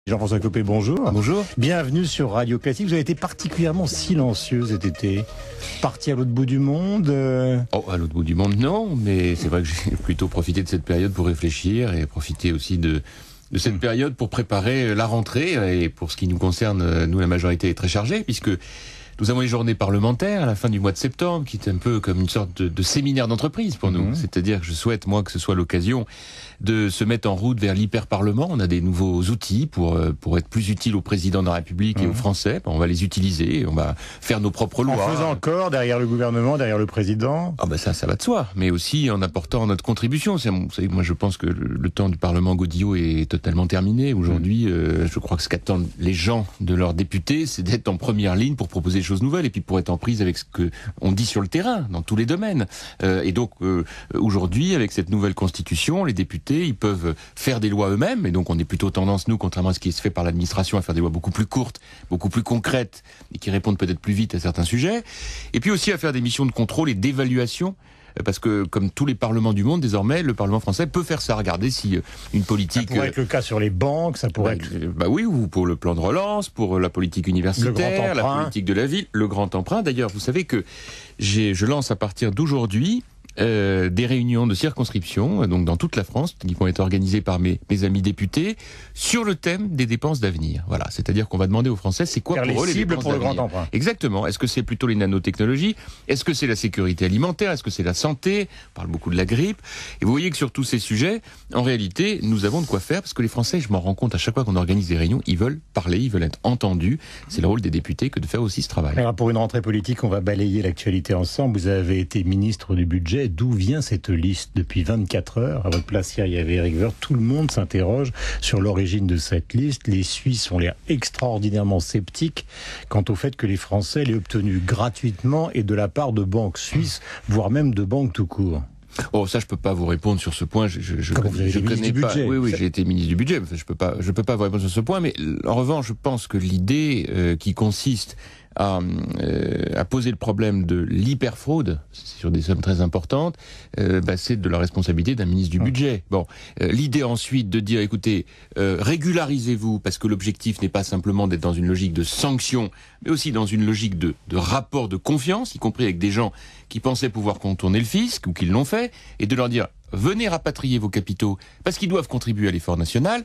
Jean-François Copé, bonjour. Bonjour. Bienvenue sur Radio Classique. Vous avez été particulièrement silencieux cet été. Parti à l'autre bout du monde Oh, à l'autre bout du monde, non. Mais c'est vrai que j'ai plutôt profité de cette période pour réfléchir et profiter aussi de cette période pour préparer la rentrée. Et pour ce qui nous concerne, nous, la majorité est très chargée puisque nous avons les journées parlementaires à la fin du mois de septembre, qui est un peu comme une sorte de séminaire d'entreprise pour nous. C'est-à-dire que je souhaite, moi, que ce soit l'occasion de se mettre en route vers l'hyper-parlement. On a des nouveaux outils pour être plus utiles au président de la République et aux Français. On va les utiliser, on va faire nos propres lois. En faisant encore derrière le gouvernement, derrière le président. Ah ben ça va de soi. Mais aussi en apportant notre contribution. Vous savez, moi je pense que le temps du Parlement Godillot est totalement terminé. Aujourd'hui, je crois que ce qu'attendent les gens de leurs députés, c'est d'être en première ligne pour proposer des choses nouvelles et puis pour être en prise avec ce que on dit sur le terrain, dans tous les domaines. Et donc aujourd'hui, avec cette nouvelle constitution, les députés, ils peuvent faire des lois eux-mêmes, et donc on est plutôt tendance, nous, contrairement à ce qui se fait par l'administration, à faire des lois beaucoup plus courtes, beaucoup plus concrètes, et qui répondent peut-être plus vite à certains sujets, et puis aussi à faire des missions de contrôle et d'évaluation, parce que, comme tous les parlements du monde, désormais, le Parlement français peut faire ça. Regardez si une politique... Ça pourrait être le cas sur les banques, ça pourrait être... oui, ou pour le plan de relance, pour la politique universitaire, la politique de la ville, le grand emprunt. D'ailleurs, vous savez que je lance à partir d'aujourd'hui des réunions de circonscription, donc dans toute la France, qui vont être organisées par mes amis députés, sur le thème des dépenses d'avenir. Voilà, c'est-à-dire qu'on va demander aux Français, c'est quoi pour eux les dépenses pour le d'avenir. grand emprunt. Exactement. Est-ce que c'est plutôt les nanotechnologies? Est-ce que c'est la sécurité alimentaire? Est-ce que c'est la santé? On parle beaucoup de la grippe. Et vous voyez que sur tous ces sujets, en réalité, nous avons de quoi faire, parce que les Français, je m'en rends compte à chaque fois qu'on organise des réunions, ils veulent parler, ils veulent être entendus. C'est le rôle des députés que de faire aussi ce travail. Alors pour une rentrée politique, on va balayer l'actualité ensemble. Vous avez été ministre du Budget. D'où vient cette liste? Depuis 24 heures, à votre place hier, il y avait Éric Woerth. Tout le monde s'interroge sur l'origine de cette liste. Les Suisses ont l'air extraordinairement sceptiques quant au fait que les Français l'aient obtenue gratuitement et de la part de banques suisses, voire même de banques tout court. Oh, ça, je peux pas vous répondre sur ce point. Je connais pas. Oui, j'ai été ministre du budget. Je peux pas vous répondre sur ce point. Mais en revanche, je pense que l'idée qui consiste à poser le problème de l'hyperfraude sur des sommes très importantes, c'est de la responsabilité d'un ministre du budget. Bon, l'idée ensuite de dire, écoutez, régularisez-vous, parce que l'objectif n'est pas simplement d'être dans une logique de sanction, mais aussi dans une logique de rapport de confiance, y compris avec des gens qui pensaient pouvoir contourner le fisc ou qui l'ont fait, et de leur dire, venez rapatrier vos capitaux, parce qu'ils doivent contribuer à l'effort national.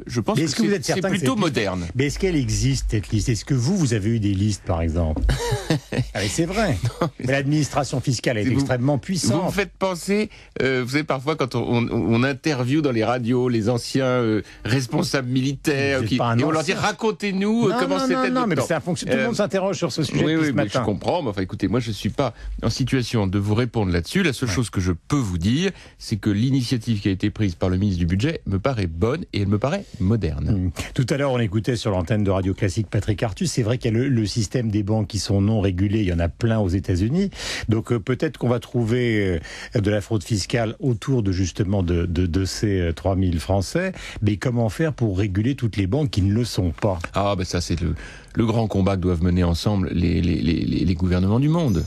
Je pense que c'est plutôt moderne. Mais est-ce qu'elle existe, cette liste? Est-ce que vous avez eu des listes, par exemple? Allez, c'est vrai. Mais l'administration fiscale est extrêmement puissante. Vous me faites penser, vous savez, parfois, quand on interviewe dans les radios les anciens responsables militaires, et on leur dit, racontez-nous comment c'était. Non, mais c'est un fonction. Tout le monde s'interroge sur ce sujet depuis ce matin. Je comprends. Mais enfin, écoutez, moi, je suis pas en situation de vous répondre là-dessus. La seule chose que je peux vous dire, c'est que l'initiative qui a été prise par le ministre du Budget me paraît bonne et elle me paraît moderne. Tout à l'heure, on écoutait sur l'antenne de Radio Classique Patrick Artus. C'est vrai qu'il y a le système des banques qui sont non régulées. Il y en a plein aux États-Unis. Donc peut-être qu'on va trouver de la fraude fiscale autour de justement de ces 3000 Français. Mais comment faire pour réguler toutes les banques qui ne le sont pas? Ah, ça c'est le grand combat que doivent mener ensemble les gouvernements du monde.